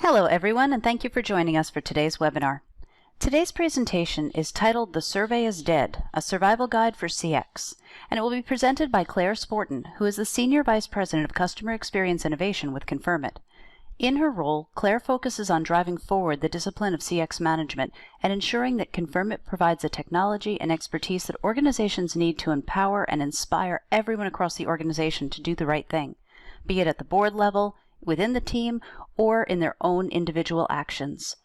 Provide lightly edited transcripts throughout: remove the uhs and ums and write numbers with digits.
Hello everyone, and thank you for joining us for today's webinar. Today's presentation is titled The Survey is Dead, a Survival Guide for CX, and it will be presented by Claire Sporton, who is the Senior Vice President of Customer Experience Innovation with Confirmit. In her role, Claire focuses on driving forward the discipline of CX management and ensuring that Confirmit provides the technology and expertise that organizations need to empower and inspire everyone across the organization to do the right thing, be it at the board level, within the team, or in their own individual actions.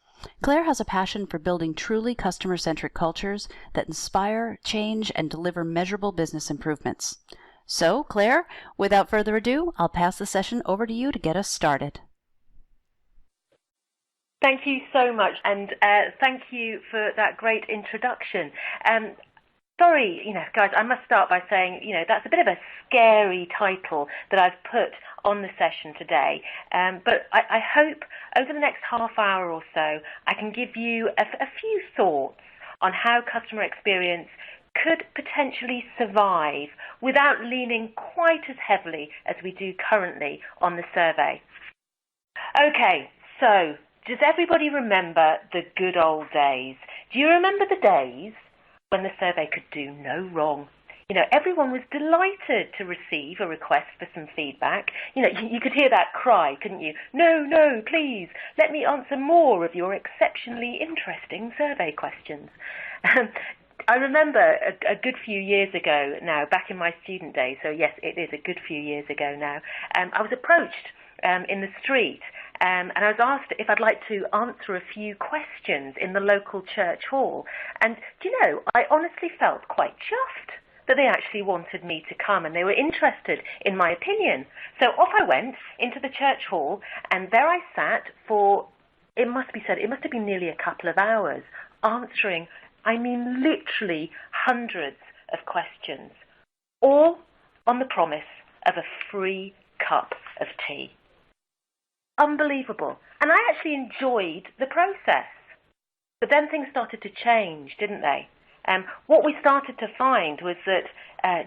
Claire has a passion for building truly customer-centric cultures that inspire, change, and deliver measurable business improvements. So, Claire, without further ado, I'll pass the session over to you to get us started. Thank you so much, and thank you for that great introduction. Sorry, guys, I must start by saying, that's a bit of a scary title that I've put on the session today. But I hope over the next half hour or so, I can give you a few thoughts on how customer experience could potentially survive without leaning quite as heavily as we do currently on the survey. Okay, so does everybody remember the good old days? Do you remember the days when the survey could do no wrong? Everyone was delighted to receive a request for some feedback. You could hear that cry, couldn't you? No, please, let me answer more of your exceptionally interesting survey questions. I remember a good few years ago now, back in my student days, so yes, it is a good few years ago now, I was approached in the street and I was asked if I'd like to answer a few questions in the local church hall. And, I honestly felt quite chuffed that they actually wanted me to come and they were interested in my opinion. So off I went into the church hall, and there I sat for, it must have been nearly a couple of hours, answering, literally hundreds of questions, all on the promise of a free cup of tea. Unbelievable. And I actually enjoyed the process. But then things started to change, didn't they? What we started to find was that,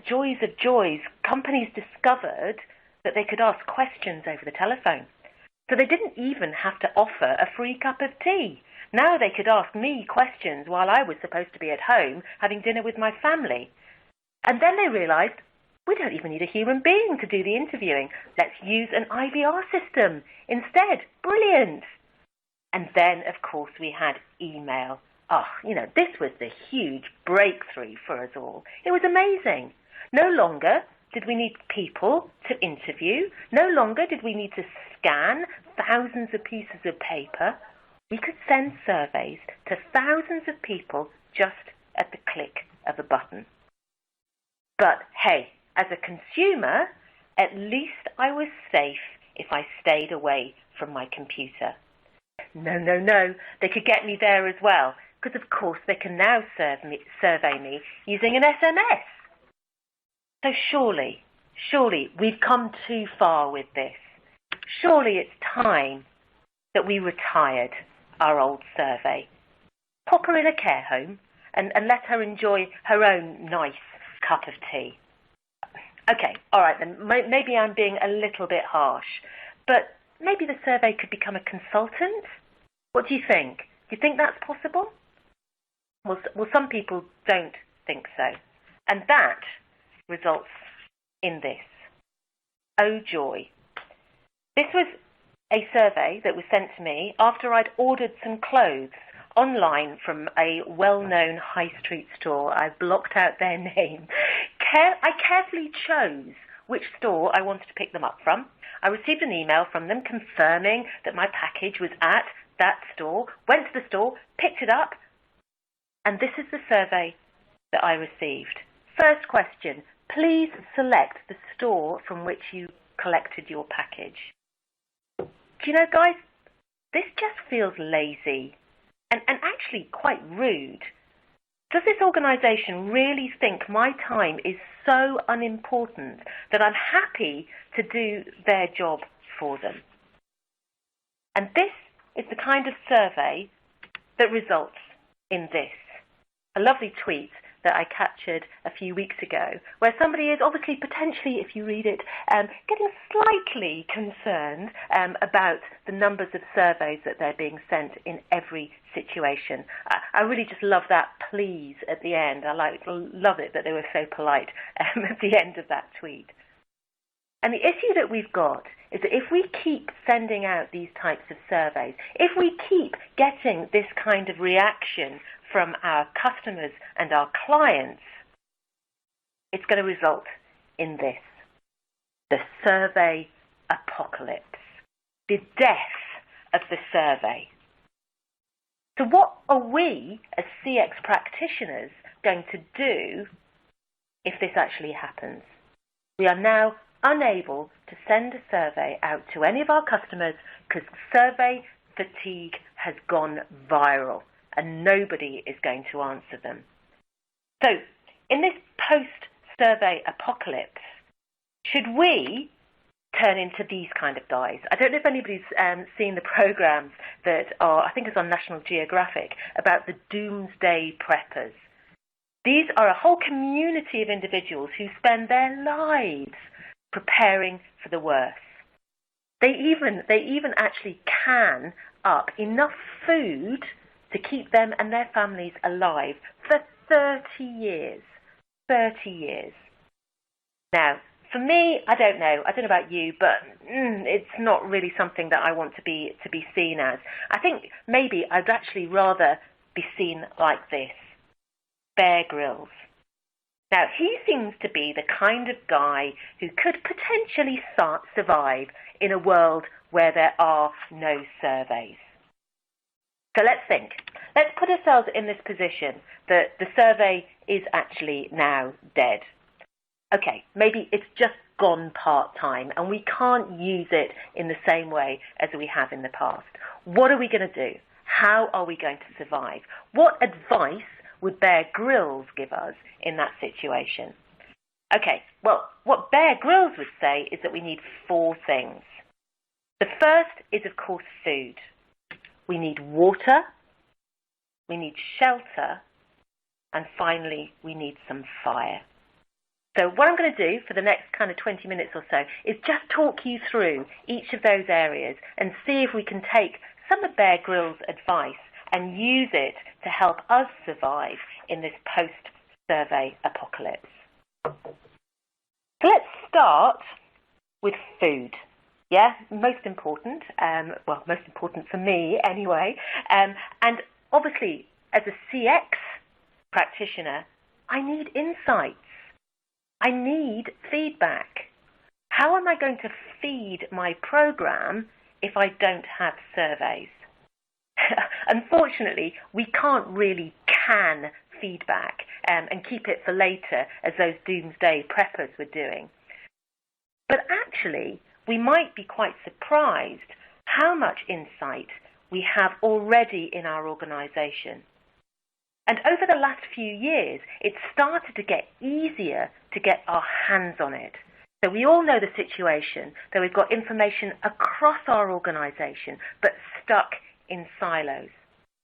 joys of joys, companies discovered that they could ask questions over the telephone. So they didn't even have to offer a free cup of tea. Now they could ask me questions while I was supposed to be at home having dinner with my family. And then they realized, we don't even need a human being to do the interviewing. Let's use an IVR system instead. Brilliant. And then, of course, we had email. This was the huge breakthrough for us all. It was amazing. No longer did we need people to interview. No longer did we need to scan thousands of pieces of paper. We could send surveys to thousands of people just at the click of a button. But hey, as a consumer, at least I was safe if I stayed away from my computer. No, they could get me there as well, because of course they can now survey me using an SMS. So surely we've come too far with this. Surely it's time that we retired our old survey. Pop her in a care home and let her enjoy her own nice cup of tea. Okay, all right then, maybe I'm being a little bit harsh, but maybe the survey could become a consultant? What do you think? Do you think that's possible? Well, some people don't think so. And that results in this. Oh joy. This was a survey that was sent to me after I'd ordered some clothes online from a well-known high street store. I blocked out their name. I carefully chose which store I wanted to pick them up from. I received an email from them confirming that my package was at that store, went to the store, picked it up, and this is the survey that I received. First question, please select the store from which you collected your package. Do you know, guys, this just feels lazy and actually quite rude. Does this organisation really think my time is so unimportant that I'm happy to do their job for them? And this is the kind of survey that results in this. A lovely tweet that I captured a few weeks ago, where somebody is obviously potentially, if you read it, getting slightly concerned about the numbers of surveys that they're being sent in every situation. I really just love that please at the end. I love it that they were so polite at the end of that tweet. And the issue that we've got is that if we keep sending out these types of surveys, if we keep getting this kind of reaction from our customers and our clients, it's going to result in this: the survey apocalypse, the death of the survey. So what are we as CX practitioners going to do if this actually happens? We are now unable to send a survey out to any of our customers because survey fatigue has gone viral and nobody is going to answer them. So in this post-survey apocalypse, should we turn into these kind of guys? I don't know if anybody's seen the programs that are, I think it's on National Geographic, about the Doomsday Preppers. These are a whole community of individuals who spend their lives preparing for the worst. They even actually can up enough food to keep them and their families alive for 30 years. 30 years. Now, for me, I don't know about you, but it's not really something that I want to be seen as. I think maybe I'd actually rather be seen like this: Bear Grylls. Now, he seems to be the kind of guy who could potentially survive in a world where there are no surveys. So let's think. Let's put ourselves in this position that the survey is actually now dead. Okay, maybe it's just gone part-time and we can't use it in the same way as we have in the past. What are we going to do? How are we going to survive? What advice would Bear Grylls give us in that situation? Okay, well, what Bear Grylls would say is that we need 4 things. The first is, of course, food. We need water, we need shelter, and finally, we need some fire. So what I'm going to do for the next kind of 20 minutes or so is just talk you through each of those areas and see if we can take some of Bear Grylls' advice and use it to help us survive in this post-survey apocalypse. So let's start with food. Yeah, most important. Most important for me anyway. And obviously, as a CX practitioner, I need insights. I need feedback. How am I going to feed my program if I don't have surveys? Unfortunately, we can't really can feedback and keep it for later, as those Doomsday Preppers were doing. But actually, we might be quite surprised how much insight we have already in our organization. And over the last few years, it's started to get easier to get our hands on it. So we all know the situation, that we've got information across our organization, but stuck in silos.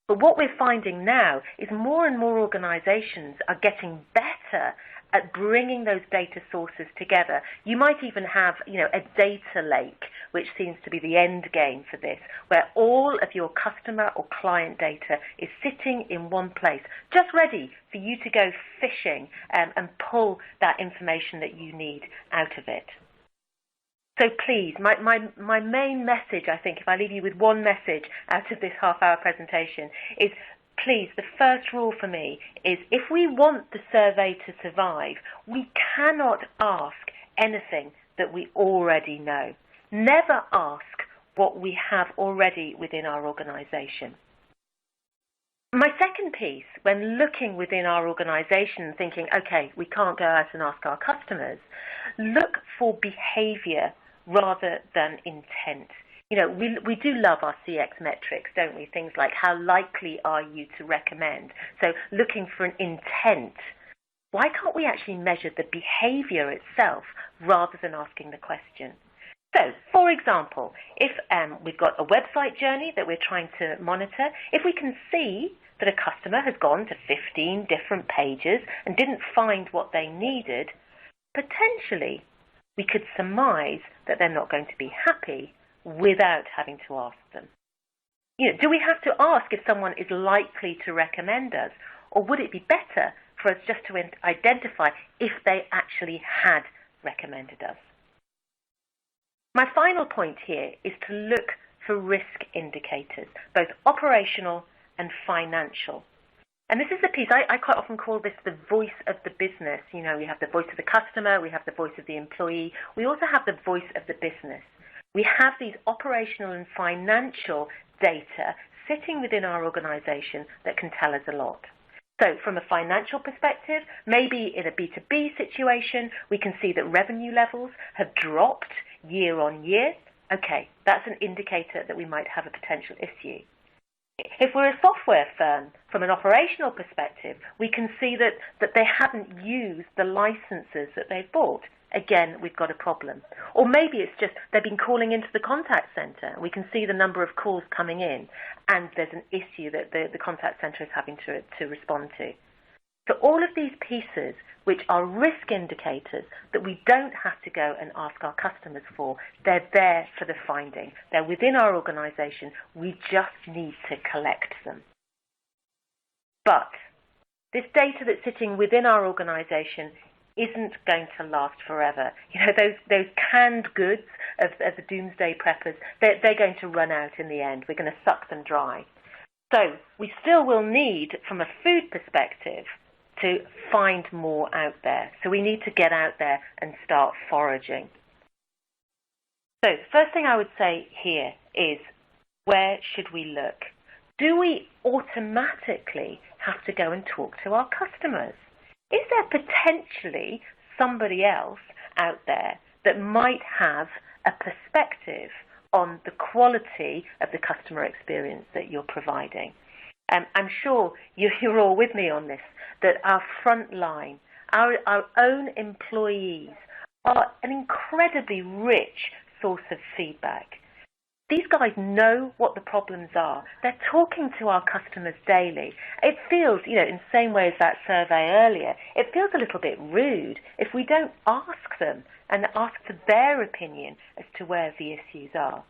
But what we're finding now is more and more organizations are getting better at bringing those data sources together. You might even have, a data lake, which seems to be the end game for this, where all of your customer or client data is sitting in one place, just ready for you to go fishing and pull that information that you need out of it. So please, my main message, I think, if I leave you with one message out of this half-hour presentation, is please, the first rule for me is if we want the survey to survive, we cannot ask anything that we already know. Never ask what we have already within our organization. My second piece, when looking within our organization, thinking, okay, we can't go out and ask our customers, look for behavior rather than intent. We do love our CX metrics, don't we? Things like how likely are you to recommend? So looking for an intent. Why can't we actually measure the behavior itself rather than asking the question? So, for example, if we've got a website journey that we're trying to monitor, if we can see that a customer has gone to 15 different pages and didn't find what they needed, potentially we could surmise that they're not going to be happy without having to ask them. Do we have to ask if someone is likely to recommend us, or would it be better for us just to identify if they actually had recommended us? My final point here is to look for risk indicators, both operational and financial. And this is the piece, I quite often call this the voice of the business. We have the voice of the customer, we have the voice of the employee, we also have the voice of the business. We have these operational and financial data sitting within our organization that can tell us a lot. So from a financial perspective, maybe in a B2B situation, we can see that revenue levels have dropped year on year. Okay, that's an indicator that we might have a potential issue. If we're a software firm, from an operational perspective, we can see that they haven't used the licenses that they've bought. Again, we've got a problem. Or maybe it's just they've been calling into the contact center. We can see the number of calls coming in, and there's an issue that the contact center is having to respond to. So all of these pieces, which are risk indicators that we don't have to go and ask our customers for, they're there for the finding. They're within our organization. We just need to collect them. But this data that's sitting within our organization isn't going to last forever. Those canned goods of the Doomsday Preppers, they're going to run out in the end. We're going to suck them dry. So we still will need, from a food perspective, to find more out there. So we need to get out there and start foraging. So the first thing I would say here is, where should we look? Do we automatically have to go and talk to our customers? Is there potentially somebody else out there that might have a perspective on the quality of the customer experience that you're providing? I'm sure you're all with me on this, that our front line, our own employees, are an incredibly rich source of feedback. These guys know what the problems are. They're talking to our customers daily. It feels, in the same way as that survey earlier, it feels a little bit rude if we don't ask them and ask for their opinion as to where the issues are.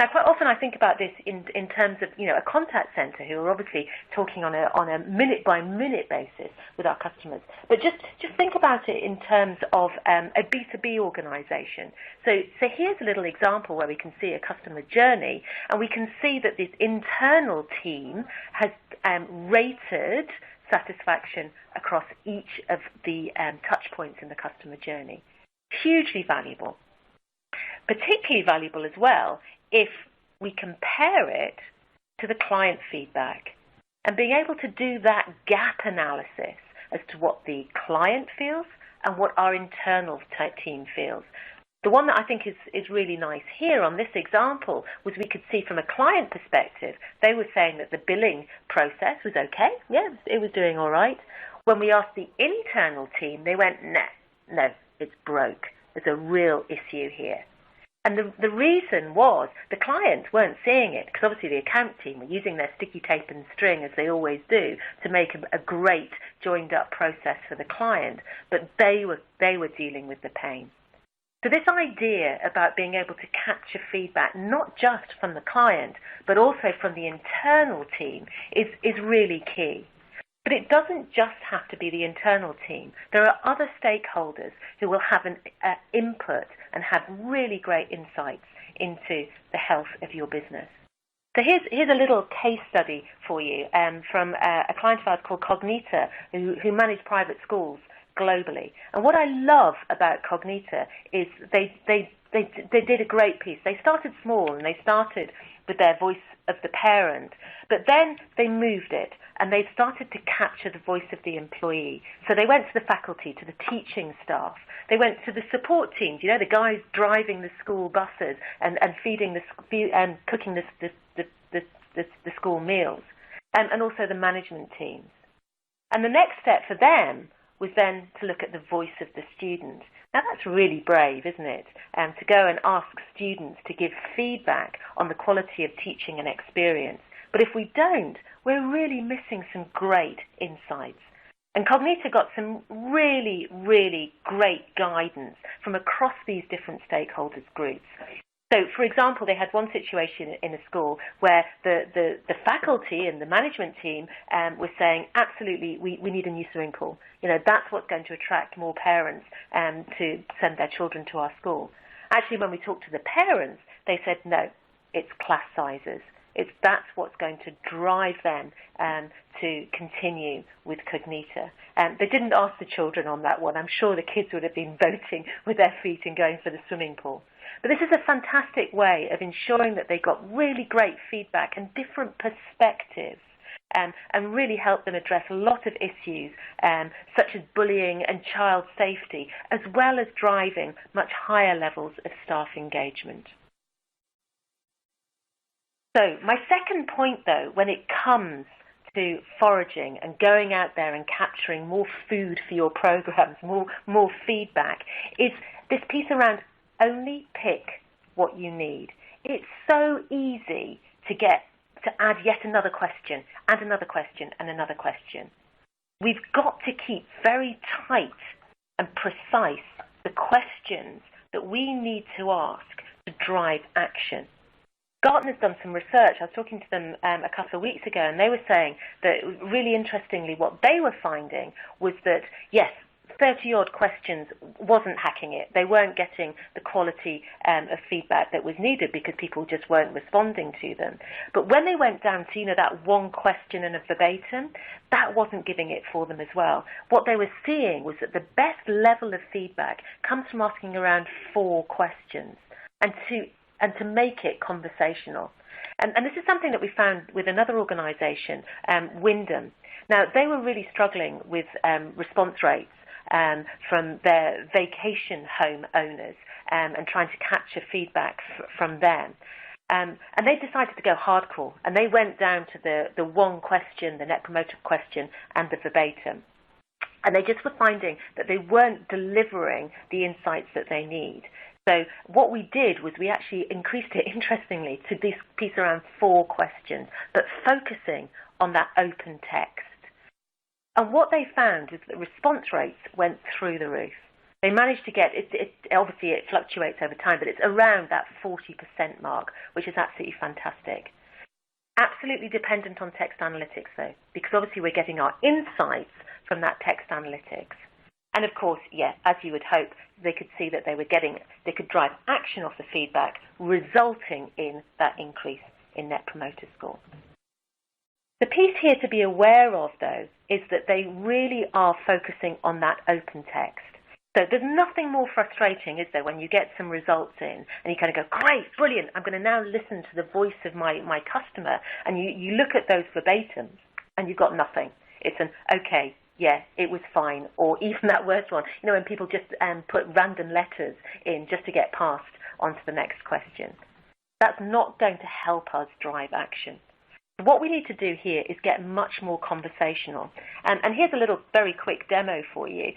Now, quite often I think about this in terms of, a contact center who are obviously talking on a minute-by-minute basis with our customers. But just think about it in terms of a B2B organization. So here's a little example where we can see a customer journey, and we can see that this internal team has rated satisfaction across each of the touch points in the customer journey. Hugely valuable. Particularly valuable as well if we compare it to the client feedback and being able to do that gap analysis as to what the client feels and what our internal team feels. The one that I think is really nice here on this example was we could see from a client perspective, they were saying that the billing process was okay. Yeah, it was doing all right. When we asked the internal team, they went, no, it's broke. There's a real issue here. And the reason was the clients weren't seeing it, because obviously the account team were using their sticky tape and string, as they always do, to make a great joined-up process for the client, but they were dealing with the pain. So this idea about being able to capture feedback, not just from the client, but also from the internal team, is really key. But it doesn't just have to be the internal team. There are other stakeholders who will have an input and have really great insights into the health of your business. So here's a little case study for you from a client of ours called Cognita, who manage private schools globally. And what I love about Cognita is they did a great piece. They started small, and they started with their voice of the parent, but then they moved it, and they started to capture the voice of the employee. So they went to the faculty, to the teaching staff. They went to the support teams, the guys driving the school buses and feeding and cooking the school meals, and also the management teams. And the next step for them was then to look at the voice of the student. Now that's really brave, isn't it? To go and ask students to give feedback on the quality of teaching and experience. But if we don't, we're really missing some great insights. And Cognita got some really, really great guidance from across these different stakeholders groups. So, for example, they had one situation in a school where the faculty and the management team was saying, absolutely, we need a new swimming pool. You know, that's what's going to attract more parents to send their children to our school. Actually, when we talked to the parents, they said, no, it's class sizes. That's what's going to drive them to continue with Cognita. They didn't ask the children on that one. I'm sure the kids would have been voting with their feet and going for the swimming pool. But this is a fantastic way of ensuring that they got really great feedback and different perspectives and really help them address a lot of issues such as bullying and child safety, as well as driving much higher levels of staff engagement. So my second point, though, when it comes to foraging and going out there and capturing more food for your programs, more feedback, is this piece around only pick what you need. It's so easy to add yet another question and another question and another question. We've got to keep very tight and precise the questions that we need to ask to drive action. Gartner's done some research. I was talking to them a couple of weeks ago, and they were saying that really interestingly what they were finding was that, yes, 30-odd questions wasn't hacking it. They weren't getting the quality of feedback that was needed because people just weren't responding to them. But when they went down to, that one question and a verbatim, that wasn't giving it for them as well. What they were seeing was that the best level of feedback comes from asking around 4 questions and to make it conversational. And this is something that we found with another organisation, Wyndham. Now, they were really struggling with response rates from their vacation home owners and trying to capture feedback from them. And they decided to go hardcore, and they went down to the one question, the Net Promoter question, and the verbatim. And they just were finding that they weren't delivering the insights that they need. So what we did was we actually increased it, interestingly, to this piece around 4 questions, but focusing on that open text. And what they found is that response rates went through the roof. They managed to get, obviously it fluctuates over time, but it's around that 40% mark, which is absolutely fantastic. Absolutely dependent on text analytics, though, because obviously we're getting our insights from that text analytics. And of course, as you would hope, they could see that they could drive action off the feedback, resulting in that increase in Net Promoter Score. The piece here to be aware of, though, is that they really are focusing on that open text. So there's nothing more frustrating, is there, when you get some results in and you kind of go, great, brilliant, I'm going to now listen to the voice of my customer, and you look at those verbatims and you've got nothing. It's an, okay, yeah, it was fine, or even that worst one, when people just put random letters in just to get passed on to the next question. That's not going to help us drive action. What we need to do here is get much more conversational. And here's a little very quick demo for you,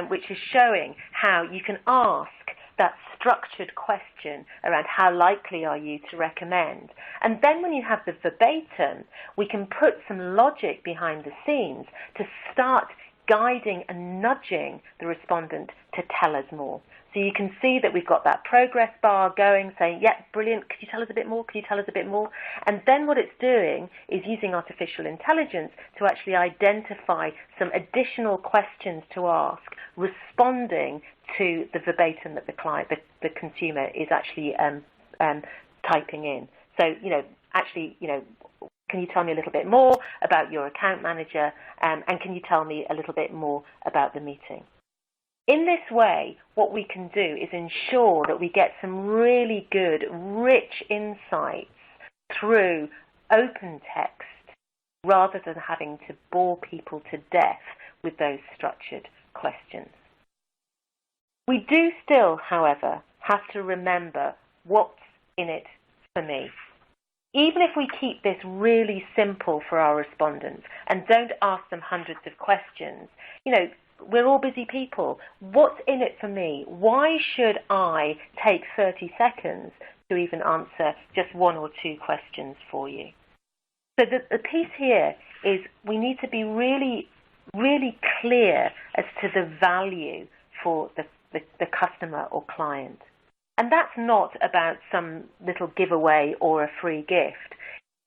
which is showing how you can ask that structured question around how likely are you to recommend. And then when you have the verbatim, we can put some logic behind the scenes to start guiding and nudging the respondent to tell us more. So you can see that we've got that progress bar going, saying, yeah, brilliant, could you tell us a bit more? Could you tell us a bit more? And then what it's doing is using artificial intelligence to actually identify some additional questions to ask, responding to the verbatim that the consumer is actually typing in. So, can you tell me a little bit more about your account manager, and can you tell me a little bit more about the meeting? In this way, what we can do is ensure that we get some really good, rich insights through open text rather than having to bore people to death with those structured questions. We do still, however, have to remember what's in it for me. Even if we keep this really simple for our respondents and don't ask them hundreds of questions, we're all busy people. What's in it for me? Why should I take 30 seconds to even answer just one or two questions for you? So the piece here is we need to be really, really clear as to the value for the customer or client. And that's not about some little giveaway or a free gift.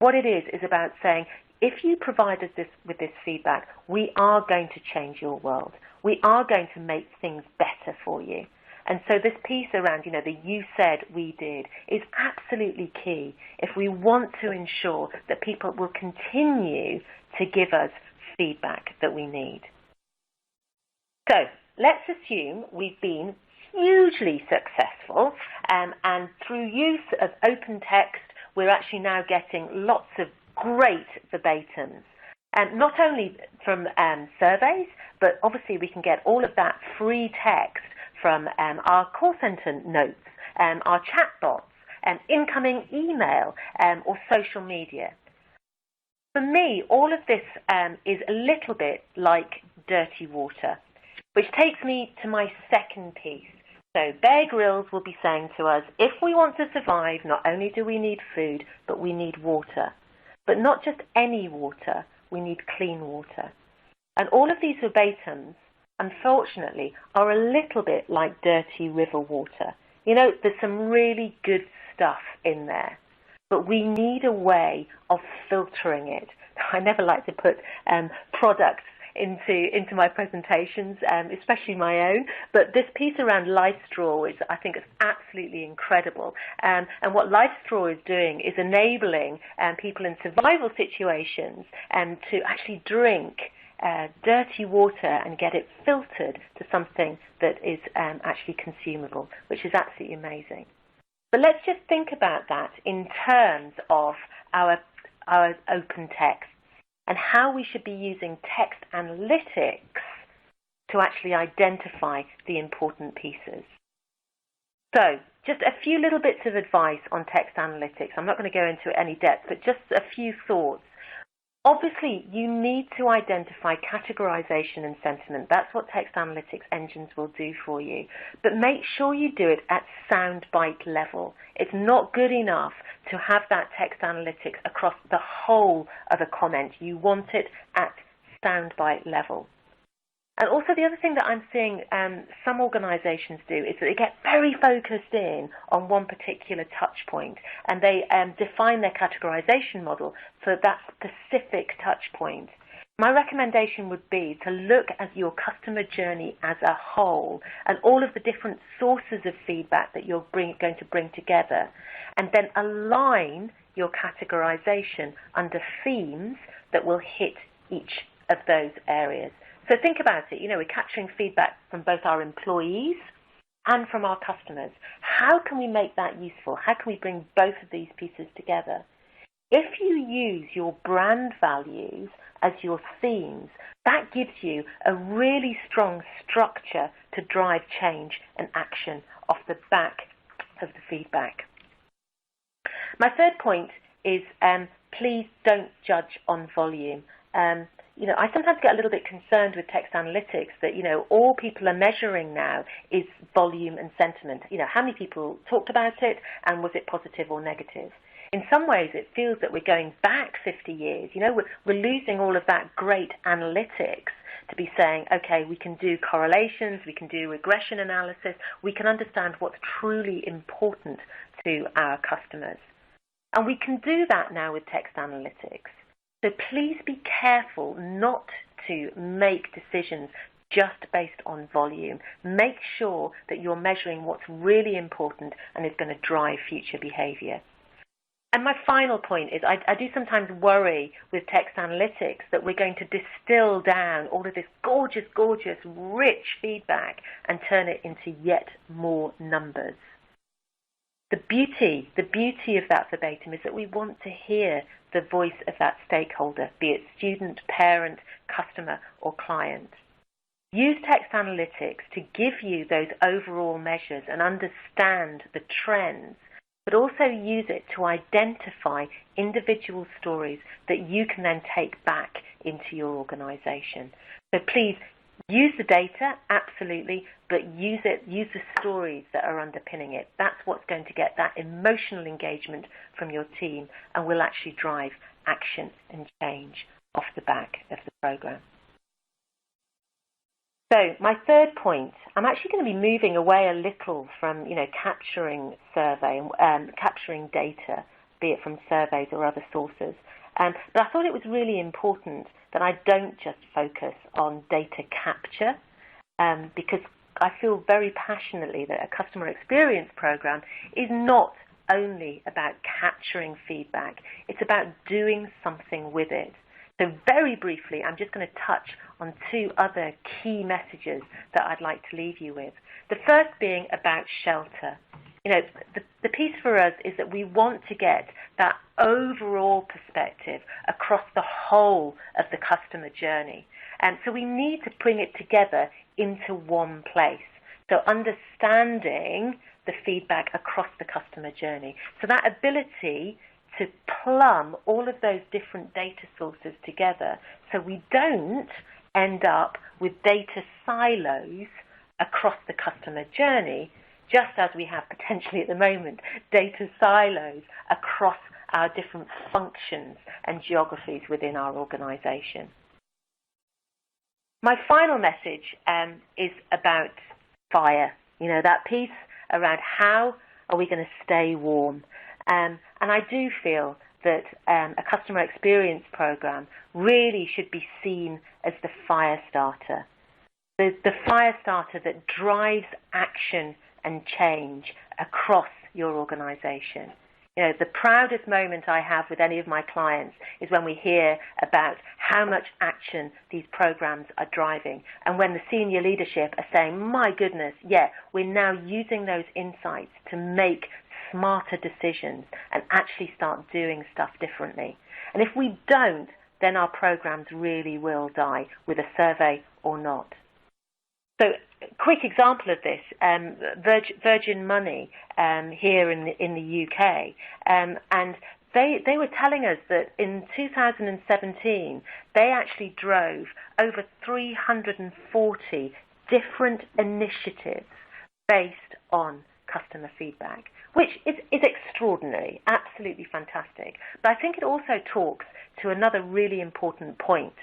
What it is about saying, if you provide us with this feedback, we are going to change your world. We are going to make things better for you. And so this piece around, the you said, we did, is absolutely key if we want to ensure that people will continue to give us feedback that we need. So let's assume we've been hugely successful, and through use of open text, we're actually now getting lots of great verbatims. Not only from surveys, but obviously we can get all of that free text from our call center notes, our chatbots, incoming email, or social media. For me, all of this is a little bit like dirty water, which takes me to my second piece. So Bear Grylls will be saying to us, if we want to survive, not only do we need food, but we need water. But not just any water, we need clean water. And all of these verbatims, unfortunately, are a little bit like dirty river water. There's some really good stuff in there, but we need a way of filtering it. I never like to put products into my presentations, especially my own, but this piece around LifeStraw, which I think is absolutely incredible, and what LifeStraw is doing is enabling people in survival situations to actually drink dirty water and get it filtered to something that is actually consumable, which is absolutely amazing. But let's just think about that in terms of our open text and how we should be using text analytics to actually identify the important pieces. So just a few little bits of advice on text analytics. I'm not going to go into any depth, but just a few thoughts. Obviously, you need to identify categorization and sentiment. That's what text analytics engines will do for you. But make sure you do it at soundbite level. It's not good enough to have that text analytics across the whole of a comment. You want it at soundbite level. And also the other thing that I'm seeing some organizations do is that they get very focused in on one particular touch point, and they define their categorization model for that specific touch point. My recommendation would be to look at your customer journey as a whole and all of the different sources of feedback that you're going to bring together, and then align your categorization under themes that will hit each of those areas. So think about it, we're capturing feedback from both our employees and from our customers. How can we make that useful? How can we bring both of these pieces together? If you use your brand values as your themes, that gives you a really strong structure to drive change and action off the back of the feedback. My third point is please don't judge on volume. I sometimes get a little bit concerned with text analytics that, all people are measuring now is volume and sentiment. How many people talked about it and was it positive or negative? In some ways, it feels that we're going back 50 years. We're losing all of that great analytics to be saying, okay, we can do correlations, we can do regression analysis, we can understand what's truly important to our customers. And we can do that now with text analytics. So please be careful not to make decisions just based on volume. Make sure that you're measuring what's really important and is going to drive future behavior. And my final point is I do sometimes worry with text analytics that we're going to distill down all of this gorgeous, gorgeous, rich feedback and turn it into yet more numbers. The beauty of that verbatim is that we want to hear the voice of that stakeholder, be it student, parent, customer, or client. Use text analytics to give you those overall measures and understand the trends, but also use it to identify individual stories that you can then take back into your organization. So please Use the data, absolutely, but use the stories that are underpinning it. That's what's going to get that emotional engagement from your team and will actually drive action and change off the back of the program. So my third point, I'm actually going to be moving away a little from, capturing survey and capturing data, be it from surveys or other sources. But I thought it was really important that I don't just focus on data capture, because I feel very passionately that a customer experience program is not only about capturing feedback, it's about doing something with it. So very briefly, I'm just going to touch on two other key messages that I'd like to leave you with. The first being about shelter. The piece for us is that we want to get that overall perspective across the whole of the customer journey. And so we need to bring it together into one place. So understanding the feedback across the customer journey. So that ability to plumb all of those different data sources together so we don't end up with data silos across the customer journey, just as we have potentially at the moment data silos across our different functions and geographies within our organization. My final message is about fire. That piece around how are we going to stay warm. And I do feel that a customer experience program really should be seen as the fire starter. The fire starter that drives action and change across your organization. The proudest moment I have with any of my clients is when we hear about how much action these programs are driving, and when the senior leadership are saying, my goodness, we're now using those insights to make smarter decisions and actually start doing stuff differently. And if we don't, then our programs really will die, with a survey or not. So, quick example of this, Virgin Money here in the UK, and they were telling us that in 2017 they actually drove over 340 different initiatives based on customer feedback, which is extraordinary, absolutely fantastic. But I think it also talks to another really important point.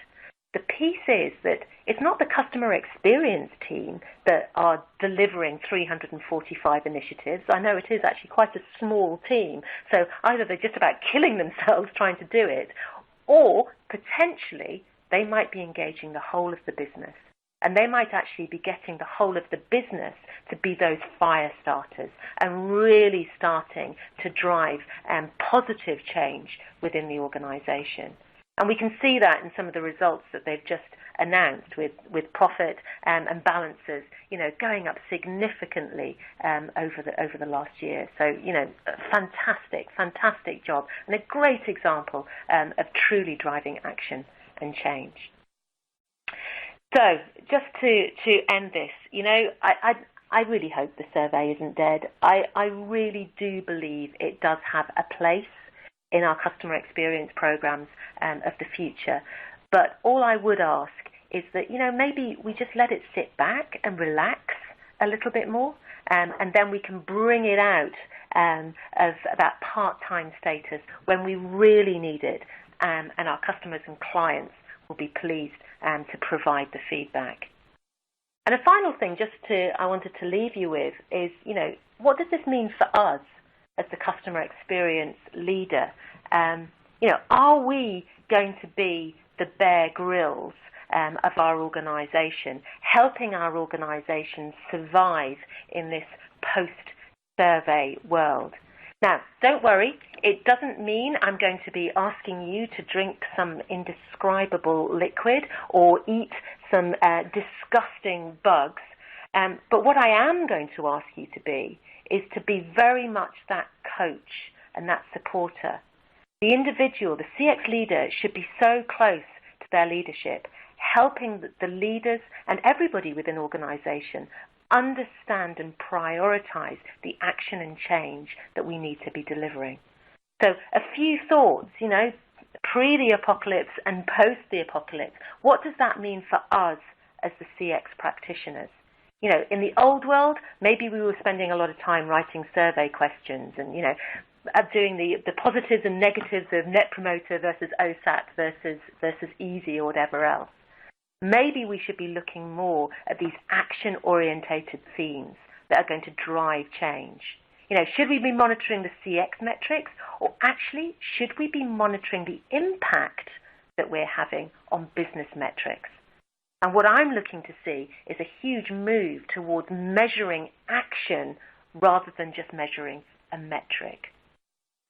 The piece is that it's not the customer experience team that are delivering 345 initiatives. I know it is actually quite a small team, so either they're just about killing themselves trying to do it, or potentially they might be engaging the whole of the business. And they might actually be getting the whole of the business to be those fire starters and really starting to drive positive change within the organization. And we can see that in some of the results that they've just announced with profit and balances, going up significantly over the last year. So, fantastic job, and a great example of truly driving action and change. So, just to end this, I really hope the survey isn't dead. I really do believe it does have a place in our customer experience programs of the future. But all I would ask is that, maybe we just let it sit back and relax a little bit more, and then we can bring it out of that part-time status when we really need it, and our customers and clients will be pleased to provide the feedback. And a final thing I wanted to leave you with is, what does this mean for us as the customer experience leader? Are we going to be the Bear Grylls of our organization, helping our organization survive in this post-survey world? Now, don't worry, it doesn't mean I'm going to be asking you to drink some indescribable liquid or eat some disgusting bugs. But what I am going to ask you to be is to be very much that coach and that supporter. The individual, the CX leader, should be so close to their leadership, helping the leaders and everybody within an organization understand and prioritize the action and change that we need to be delivering. So a few thoughts, pre the apocalypse and post the apocalypse. What does that mean for us as the CX practitioners. You know, in the old world, maybe we were spending a lot of time writing survey questions and, you know, doing the positives and negatives of Net Promoter versus OSAT versus easy or whatever else. Maybe we should be looking more at these action-orientated themes that are going to drive change. You know, should we be monitoring the CX metrics, or actually should we be monitoring the impact that we're having on business metrics? And what I'm looking to see is a huge move towards measuring action rather than just measuring a metric.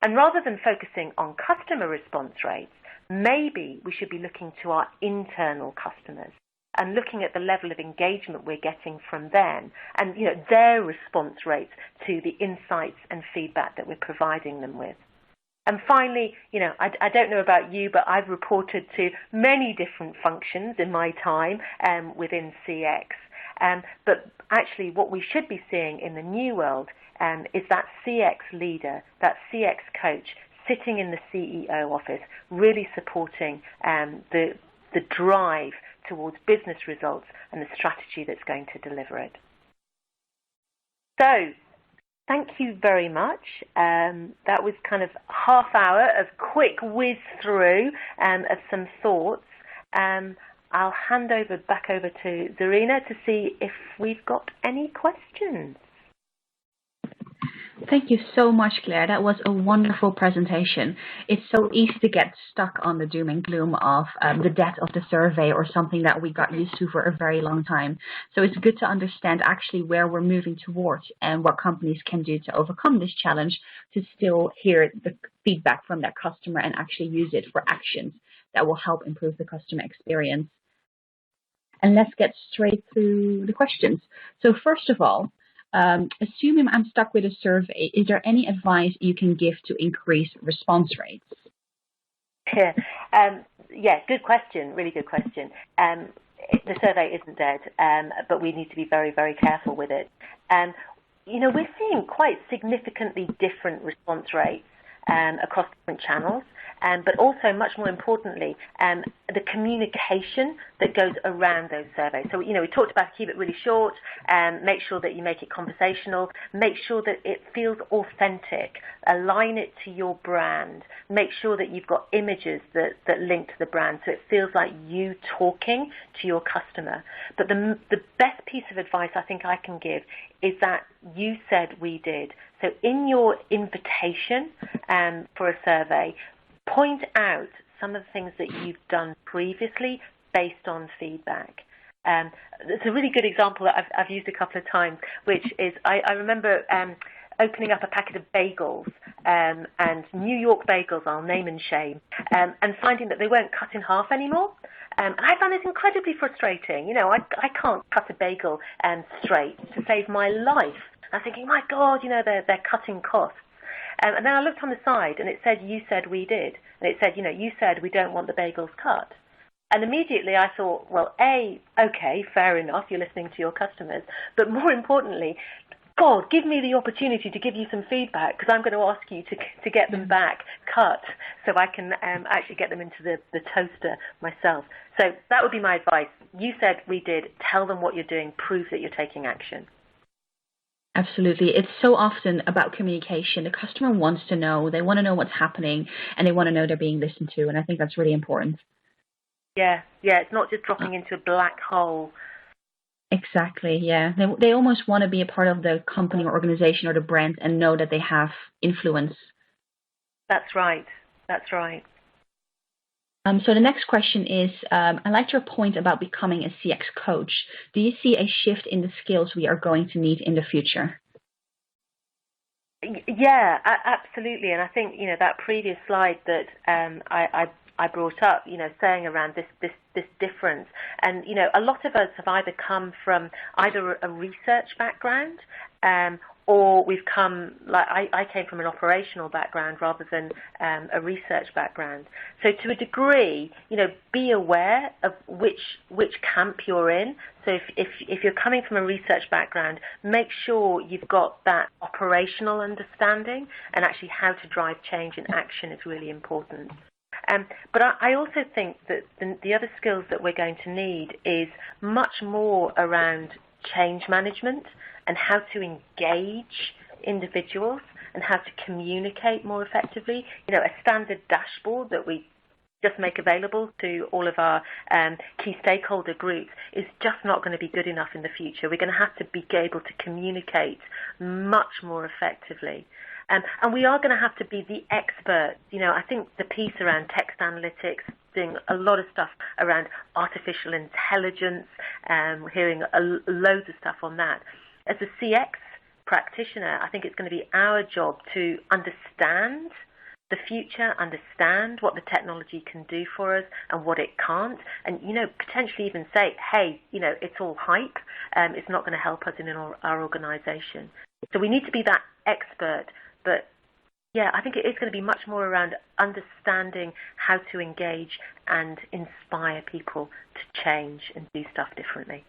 And rather than focusing on customer response rates, maybe we should be looking to our internal customers and looking at the level of engagement we're getting from them and, you know, their response rates to the insights and feedback that we're providing them with. And finally, you know, I don't know about you, but I've reported to many different functions in my time within CX. But actually what we should be seeing in the new world is that CX leader, that CX coach sitting in the CEO office, really supporting the drive towards business results and the strategy that's going to deliver it. So, thank you very much. That was kind of half hour of quick whiz through of some thoughts. I'll hand back over to Zarina to see if we've got any questions. Thank you so much, Claire. That was a wonderful presentation. It's so easy to get stuck on the doom and gloom of the death of the survey or something that we got used to for a very long time. So it's good to understand actually where we're moving towards and what companies can do to overcome this challenge to still hear the feedback from their customer and actually use it for actions that will help improve the customer experience. And let's get straight to the questions. So first of all, assuming I'm stuck with a survey, is there any advice you can give to increase response rates? Yeah, good question, really good question. The survey isn't dead, but we need to be very, very careful with it. You know, we're seeing quite significantly different response rates across different channels. But also, much more importantly, the communication that goes around those surveys. So, you know, we talked about keep it really short, make sure that you make it conversational, make sure that it feels authentic, align it to your brand, make sure that you've got images that link to the brand so it feels like you talking to your customer. But the best piece of advice I think I can give is that you said we did. So in your invitation for a survey, point out some of the things that you've done previously based on feedback. It's a really good example that I've used a couple of times, which is I remember opening up a packet of bagels, and New York bagels, I'll name and shame, and finding that they weren't cut in half anymore. And I found this incredibly frustrating. You know, I can't cut a bagel straight to save my life. I'm thinking, my God, you know, they're cutting costs. And then I looked on the side and it said, you said we did. And it said, you know, you said we don't want the bagels cut. And immediately I thought, well, okay, fair enough, you're listening to your customers. But more importantly, God, give me the opportunity to give you some feedback because I'm going to ask you to get them back cut so I can actually get them into the toaster myself. So that would be my advice. You said we did. Tell them what you're doing. Prove that you're taking action. Absolutely. It's so often about communication. The customer wants to know, they want to know what's happening, and they want to know they're being listened to. And I think that's really important. Yeah. It's not just dropping into a black hole. Exactly. Yeah. They almost want to be a part of the company or organization or the brand and know that they have influence. That's right. So the next question is, I liked your point about becoming a CX coach. Do you see a shift in the skills we are going to need in the future? Yeah, absolutely. And I think, you know, that previous slide that I brought up, you know, saying around this difference. And, you know, a lot of us have either come from either a research background or we've come, like I came from an operational background rather than a research background. So to a degree, you know, be aware of which camp you're in. So if you're coming from a research background, make sure you've got that operational understanding and actually how to drive change and action is really important. But I also think that the other skills that we're going to need is much more around change management and how to engage individuals and how to communicate more effectively. You know, a standard dashboard that we just make available to all of our key stakeholder groups is just not going to be good enough in the future. We're going to have to be able to communicate much more effectively. And we are going to have to be the expert. You know, I think the piece around text analytics, doing a lot of stuff around artificial intelligence, hearing loads of stuff on that. As a CX practitioner, I think it's going to be our job to understand the future, understand what the technology can do for us and what it can't, and, you know, potentially even say, hey, you know, it's all hype, it's not going to help us in our organization. So we need to be that expert, but yeah, I think it is going to be much more around understanding how to engage and inspire people to change and do stuff differently.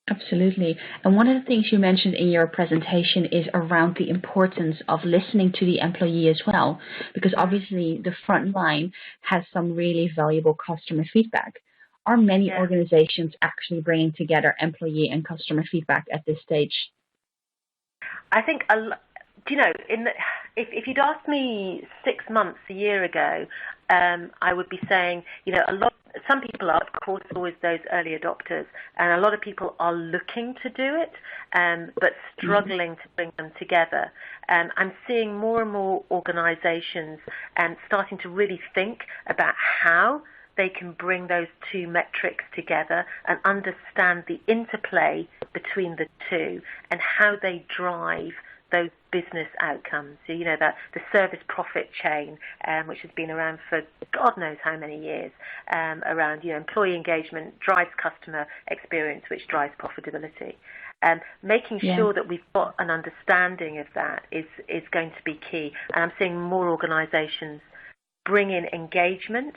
Absolutely. And one of the things you mentioned in your presentation is around the importance of listening to the employee as well, because obviously the front line has some really valuable customer feedback. Are many organizations actually bringing together employee and customer feedback at this stage? I think, you know, if you'd asked me 6 months, a year ago, I would be saying, you know, some people are, of course, always those early adopters, and a lot of people are looking to do it, but struggling to bring them together. I'm seeing more and more organizations starting to really think about how they can bring those two metrics together and understand the interplay between the two and how they drive those business outcomes. So, you know, that the service profit chain, which has been around for God knows how many years, around, you know, employee engagement drives customer experience, which drives profitability. Making sure that we've got an understanding of that is going to be key. And I'm seeing more organizations bring in engagement,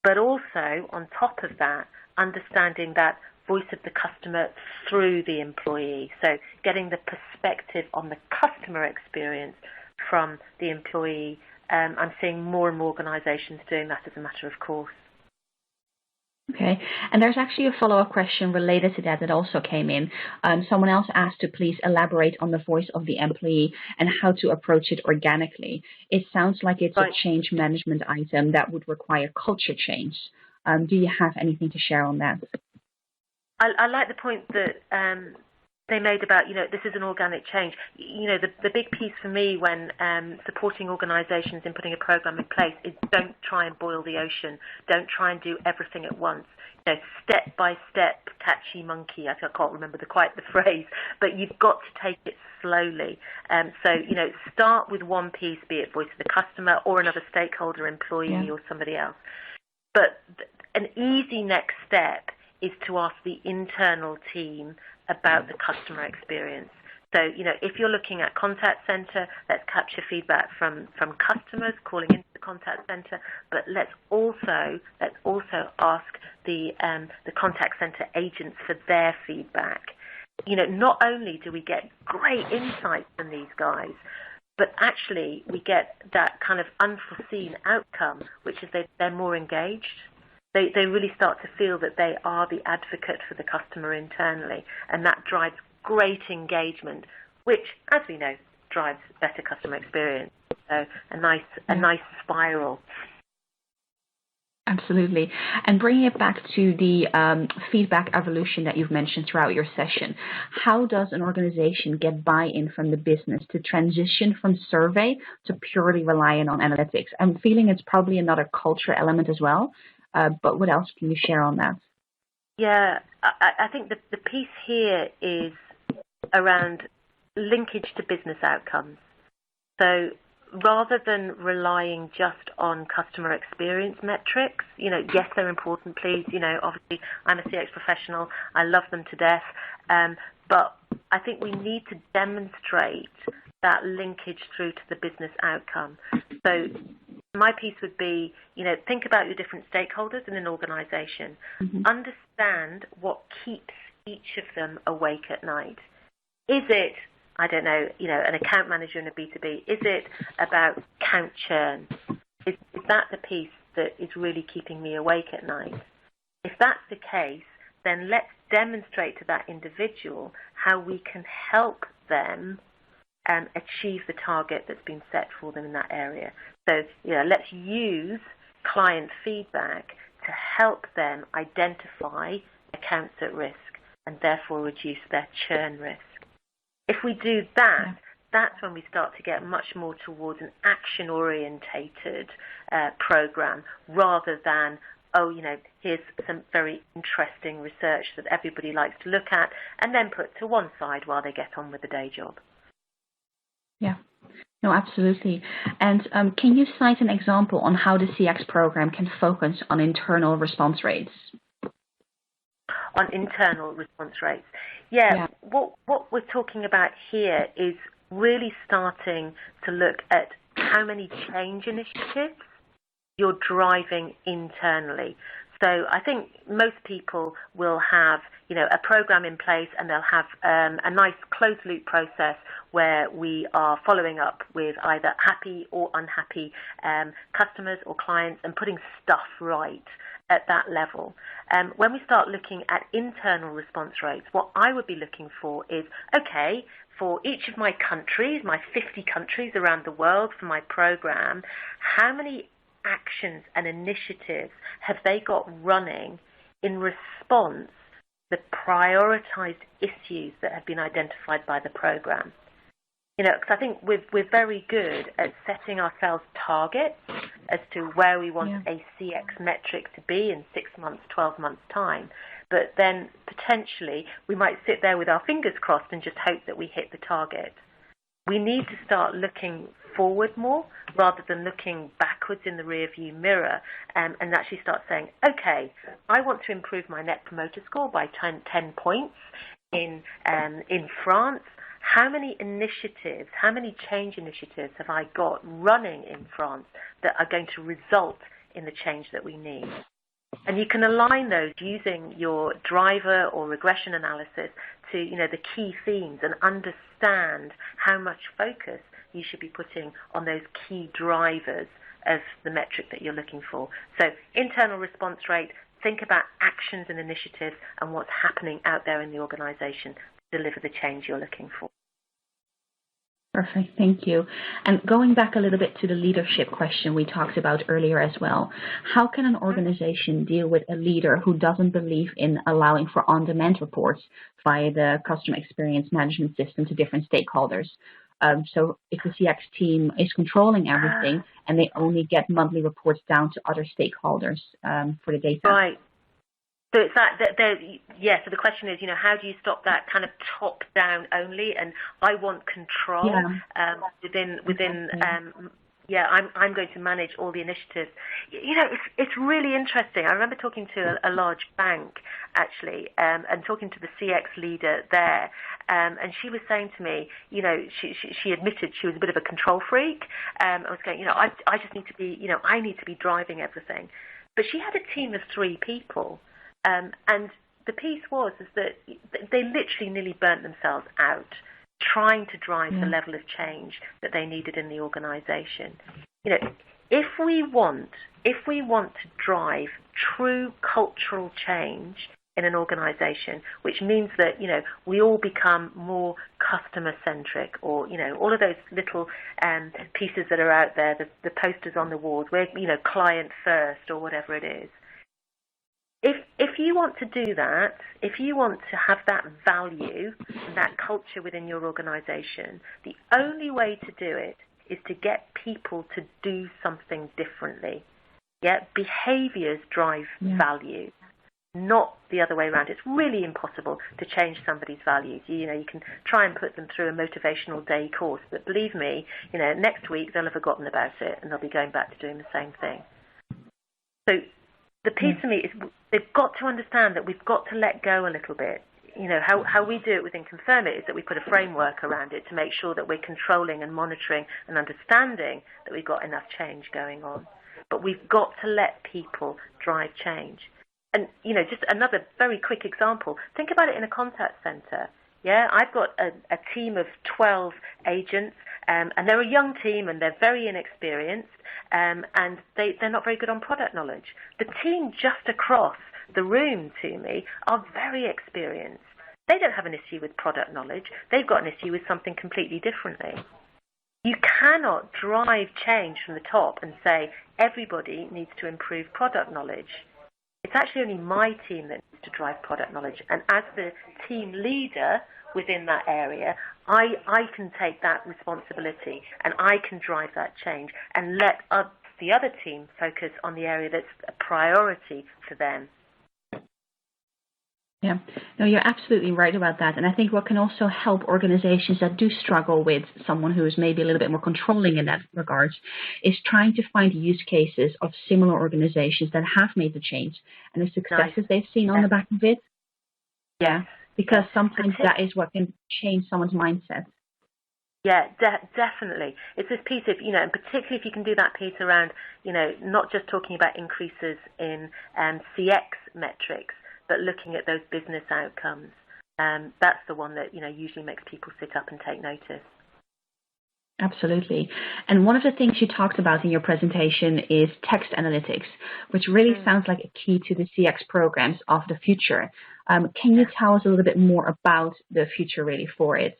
but also on top of that, understanding that voice of the customer through the employee. So getting the perspective on the customer experience from the employee. I'm seeing more and more organizations doing that as a matter of course. Okay, and there's actually a follow-up question related to that also came in. Someone else asked to please elaborate on the voice of the employee and how to approach it organically. It sounds like it's a change management item that would require culture change. Do you have anything to share on that? I like the point that they made about, you know, this is an organic change. You know, the big piece for me when supporting organizations in putting a program in place is don't try and boil the ocean. Don't try and do everything at once. You know, step by step, catchy monkey. I can't remember quite the phrase, but you've got to take it slowly. So, you know, start with one piece, be it voice of the customer or another stakeholder, employee or somebody else. But an easy next step is to ask the internal team about the customer experience. So, you know, if you're looking at contact center, let's capture feedback from customers calling into the contact center, but let's also ask the contact center agents for their feedback. You know, not only do we get great insights from these guys, but actually we get that kind of unforeseen outcome, which is they're more engaged. They really start to feel that they are the advocate for the customer internally, and that drives great engagement, which, as we know, drives better customer experience. So a nice spiral. Absolutely. And bringing it back to the feedback evolution that you've mentioned throughout your session, how does an organization get buy-in from the business to transition from survey to purely relying on analytics? I'm feeling it's probably another culture element as well. But what else can you share on that? Yeah, I think the piece here is around linkage to business outcomes. So rather than relying just on customer experience metrics, you know, yes, they're important, please. You know, obviously, I'm a CX professional. I love them to death. But I think we need to demonstrate that linkage through to the business outcome. So my piece would be, you know, think about your different stakeholders in an organization. Understand what keeps each of them awake at night. Is it, I don't know, you know, an account manager in a B2B? Is it about count churn? Is that the piece that is really keeping me awake at night? If that's the case, then let's demonstrate to that individual how we can help them achieve the target that's been set for them in that area. So, let's use client feedback to help them identify accounts at risk and therefore reduce their churn risk. If we do that, that's when we start to get much more towards an action-orientated program rather than, here's some very interesting research that everybody likes to look at and then put to one side while they get on with the day job. Yeah, no, absolutely. And can you cite an example on how the CX program can focus on internal response rates? On internal response rates. Yeah. What we're talking about here is really starting to look at how many change initiatives you're driving internally. So I think most people will have, a program in place, and they'll have a nice closed loop process where we are following up with either happy or unhappy customers or clients and putting stuff right at that level. When we start looking at internal response rates, what I would be looking for is, okay, for each of my countries, my 50 countries around the world for my program, how many actions and initiatives have they got running in response to the prioritized issues that have been identified by the program? Because I think we're very good at setting ourselves targets as to where we want a CX metric to be in 6 months, 12 months' time. But then potentially we might sit there with our fingers crossed and just hope that we hit the target. We need to start looking forward more rather than looking backwards in the rearview mirror, and actually start saying, okay, I want to improve my Net Promoter Score by 10 points in France. How many initiatives, how many change initiatives have I got running in France that are going to result in the change that we need? And you can align those using your driver or regression analysis to, the key themes, and understand how much focus you should be putting on those key drivers of the metric that you're looking for. So internal response rate, think about actions and initiatives and what's happening out there in the organization to deliver the change you're looking for. Perfect, thank you. And going back a little bit to the leadership question we talked about earlier as well, how can an organization deal with a leader who doesn't believe in allowing for on-demand reports via the customer experience management system to different stakeholders? So if the CX team is controlling everything and they only get monthly reports down to other stakeholders for the data. Right. So it's so the question is, how do you stop that kind of top-down only? And I want control within. I'm going to manage all the initiatives. It's really interesting. I remember talking to a large bank actually, and talking to the CX leader there, and she was saying to me, she admitted she was a bit of a control freak. I was going, I just need to be, I need to be driving everything. But she had a team of 3 people. And the piece is that they literally nearly burnt themselves out trying to drive the level of change that they needed in the organization. If we want to drive true cultural change in an organization, which means that, we all become more customer-centric, or, all of those little pieces that are out there, the posters on the walls, we're, client first or whatever it is. If you want to do that, if you want to have that value, that culture within your organization, the only way to do it is to get people to do something differently. Behaviors drive value, not the other way around. It's really impossible to change somebody's values. You can try and put them through a motivational day course, but believe me, next week they'll have forgotten about it and they'll be going back to doing the same thing. So the piece for me is they've got to understand that we've got to let go a little bit. How we do it within Confirmit is that we put a framework around it to make sure that we're controlling and monitoring and understanding that we've got enough change going on. But we've got to let people drive change. And, just another very quick example, think about it in a contact center. I've got a team of 12 agents, and they're a young team and they're very inexperienced, and they're not very good on product knowledge. The team just across the room to me are very experienced. They don't have an issue with product knowledge. They've got an issue with something completely differently. You cannot drive change from the top and say everybody needs to improve product knowledge. It's actually only my team that needs to drive product knowledge. And as the team leader within that area, I can take that responsibility and I can drive that change and let the other team focus on the area that's a priority for them. Yeah, no, you're absolutely right about that. And I think what can also help organizations that do struggle with someone who is maybe a little bit more controlling in that regard is trying to find use cases of similar organizations that have made the change and the successes they've seen on the back of it. Yeah, because sometimes that is what can change someone's mindset. Yeah, definitely. It's this piece of, and particularly if you can do that piece around, not just talking about increases in CX metrics, but looking at those business outcomes. That's the one that, usually makes people sit up and take notice. Absolutely. And one of the things you talked about in your presentation is text analytics, which really sounds like a key to the CX programs of the future. Can you tell us a little bit more about the future really for it?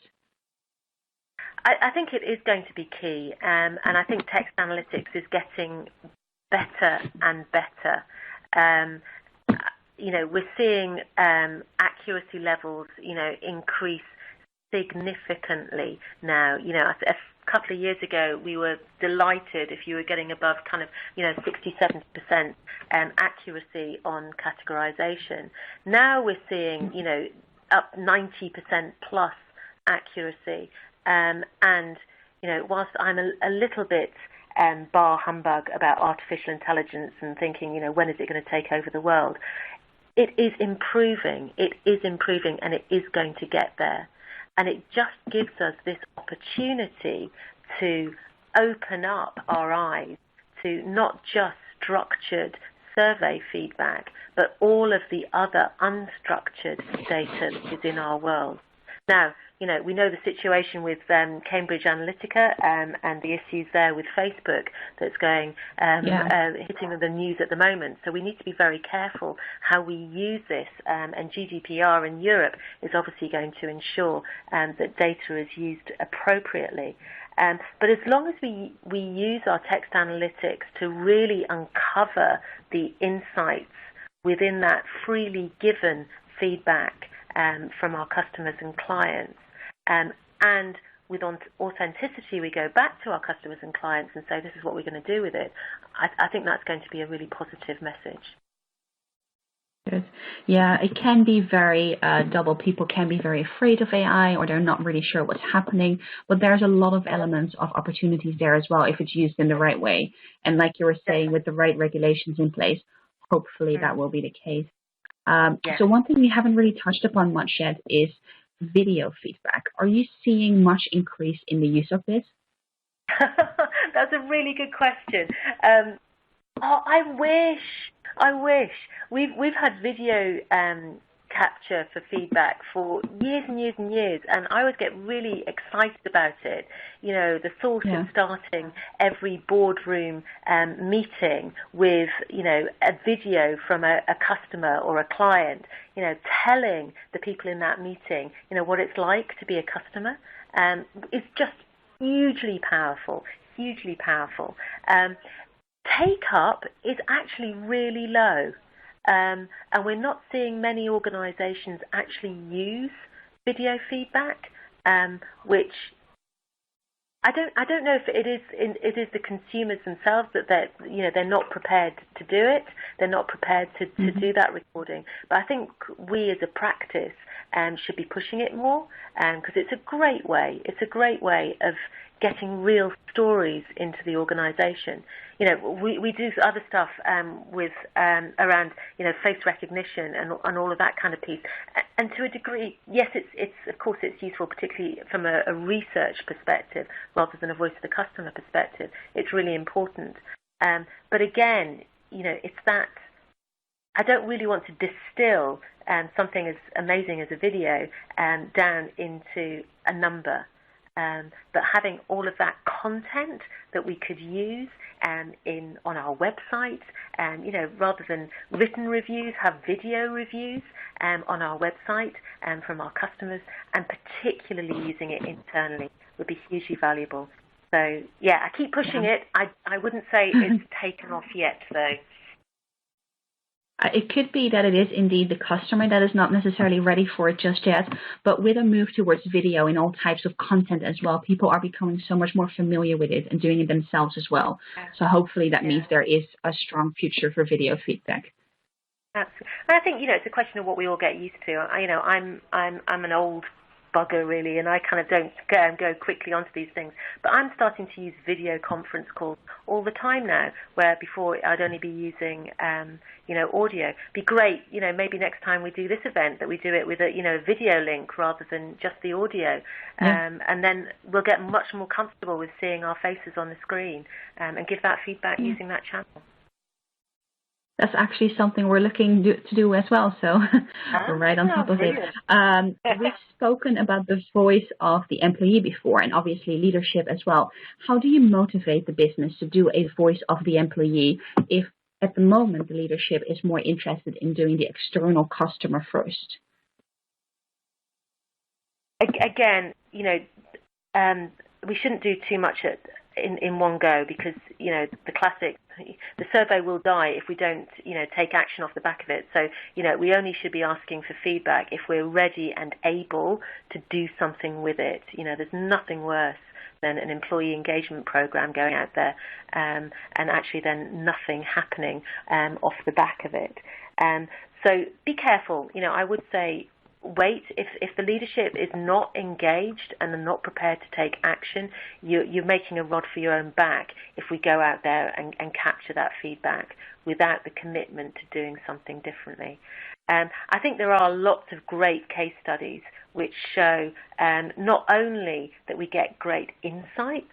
I think it is going to be key, and I think text analytics is getting better and better. We're seeing accuracy levels, increase significantly now. A couple of years ago, we were delighted if you were getting above 67% accuracy on categorization. Now we're seeing, up 90% plus accuracy. And, whilst I'm a little bit bar humbug about artificial intelligence and thinking, when is it going to take over the world? It is improving, and it is going to get there. And it just gives us this opportunity to open up our eyes to not just structured survey feedback, but all of the other unstructured data that is in our world. Now, we know the situation with Cambridge Analytica and the issues there with Facebook that's going hitting the news at the moment. So we need to be very careful how we use this. And GDPR in Europe is obviously going to ensure that data is used appropriately. But as long as we use our text analytics to really uncover the insights within that freely given feedback from our customers and clients, and with authenticity, we go back to our customers and clients and say, this is what we're going to do with it. I think that's going to be a really positive message. Good. Yeah, it can be very double. People can be very afraid of AI, or they're not really sure what's happening. But there's a lot of elements of opportunities there as well if it's used in the right way. And like you were saying, with the right regulations in place, hopefully that will be the case. So one thing we haven't really touched upon much yet is video feedback. Are you seeing much increase in the use of this? That's a really good question. I wish. We've had video capture for feedback for years and years and years, and I always get really excited about it. The thought of starting every boardroom meeting with, a video from a customer or a client, telling the people in that meeting, what it's like to be a customer, is just hugely powerful. Take up is actually really low. And we're not seeing many organizations actually use video feedback, which I don't know if it is the consumers themselves that they're not prepared to do it. They're not prepared to do that recording. But I think we as a practice should be pushing it more, because it's a great way. It's a great way of getting real stories into the organization. We do other stuff with around face recognition and all of that kind of piece. And to a degree, yes, it's of course it's useful, particularly from a research perspective rather than a voice of the customer perspective. It's really important. But again, it's that I don't really want to distill something as amazing as a video down into a number. but having all of that content that we could use on our website, rather than written reviews, have video reviews on our website from our customers, and particularly using it internally would be hugely valuable. So, yeah, I keep pushing it. I wouldn't say it's taken off yet, though. It could be that it is indeed the customer that is not necessarily ready for it just yet, but with a move towards video in all types of content as well, people are becoming so much more familiar with it and doing it themselves as well. So hopefully that means there is a strong future for video feedback. Absolutely. And I think, it's a question of what we all get used to. I'm an old bugger, really, and I kind of don't go quickly onto these things. But I'm starting to use video conference calls all the time now, where before I'd only be using, audio. Be great, maybe next time we do this event that we do it with a video link rather than just the audio. And then we'll get much more comfortable with seeing our faces on the screen and give that feedback using that channel. That's actually something we're looking to do as well, so we're right on top of it. We've spoken about the voice of the employee before, and obviously leadership as well. How do you motivate the business to do a voice of the employee if at the moment the leadership is more interested in doing the external customer first? Again, we shouldn't do too much in one go, because the classic, the survey will die if we don't take action off the back of it. So we only should be asking for feedback if we're ready and able to do something with it. There's nothing worse than an employee engagement program going out there and actually then nothing happening off the back of it. So be careful. I would say wait. If the leadership is not engaged and are not prepared to take action, you're making a rod for your own back if we go out there and capture that feedback without the commitment to doing something differently. I think there are lots of great case studies which show not only that we get great insights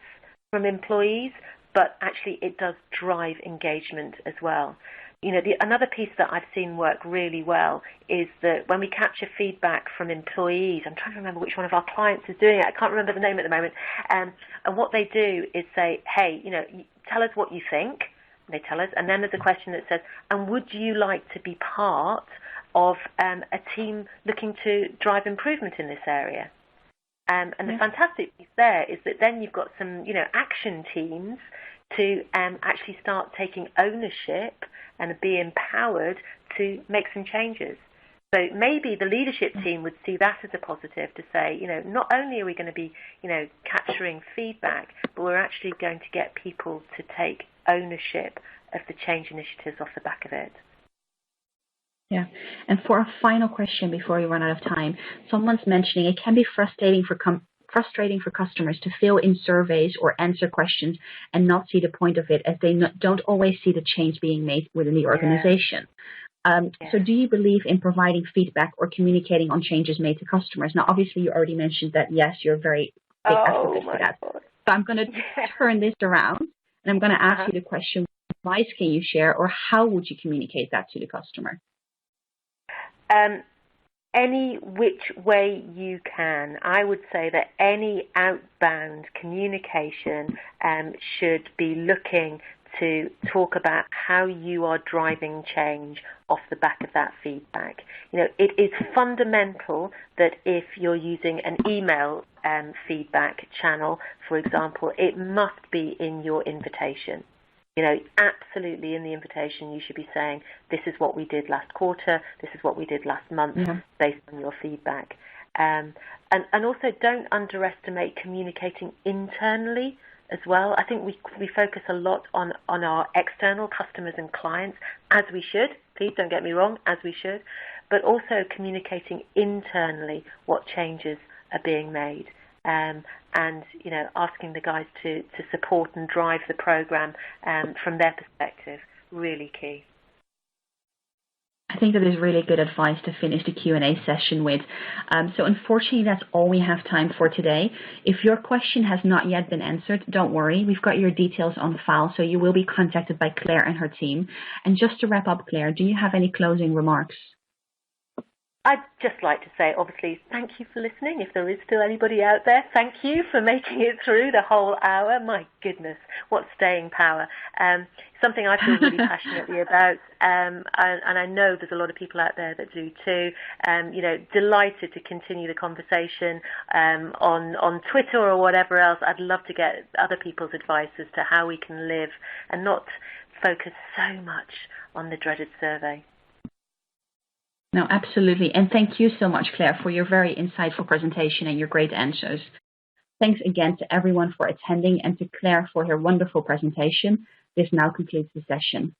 from employees, but actually it does drive engagement as well. Another piece that I've seen work really well is that when we capture feedback from employees, I'm trying to remember which one of our clients is doing it. I can't remember the name at the moment. And what they do is say, hey, tell us what you think. And they tell us. And then there's a question that says, and would you like to be part of a team looking to drive improvement in this area? And the fantastic piece there is that then you've got some, action teams to actually start taking ownership and be empowered to make some changes. So maybe the leadership team would see that as a positive to say, not only are we going to be, capturing feedback, but we're actually going to get people to take ownership of the change initiatives off the back of it. Yeah, and for a final question before we run out of time, someone's mentioning it can be frustrating for customers to fill in surveys or answer questions and not see the point of it, as they don't always see the change being made within the organization. So do you believe in providing feedback or communicating on changes made to customers? Now, obviously, you already mentioned that, yes, you're very big advocate for that. God. So I'm going to turn this around, and I'm going to ask you the question, what advice can you share, or how would you communicate that to the customer? Any which way you can. I would say that any outbound communication should be looking to talk about how you are driving change off the back of that feedback. It is fundamental that if you're using an email feedback channel, for example, it must be in your invitation. Absolutely in the invitation, you should be saying, this is what we did last quarter, this is what we did last month, based on your feedback. And also don't underestimate communicating internally as well. I think we focus a lot on our external customers and clients, as we should. Please don't get me wrong, as we should. But also communicating internally what changes are being made. And asking the guys to support and drive the program from their perspective, really key. I think that is really good advice to finish the Q&A session with. So unfortunately, that's all we have time for today. If your question has not yet been answered, don't worry. We've got your details on file, so you will be contacted by Claire and her team. And just to wrap up, Claire, do you have any closing remarks? I'd just like to say, obviously, thank you for listening. If there is still anybody out there, thank you for making it through the whole hour. My goodness, what staying power. Something I feel really passionately about, and I know there's a lot of people out there that do too. Delighted to continue the conversation on Twitter or whatever else. I'd love to get other people's advice as to how we can live and not focus so much on the dreaded survey. No, absolutely. And thank you so much, Claire, for your very insightful presentation and your great answers. Thanks again to everyone for attending and to Claire for her wonderful presentation. This now concludes the session.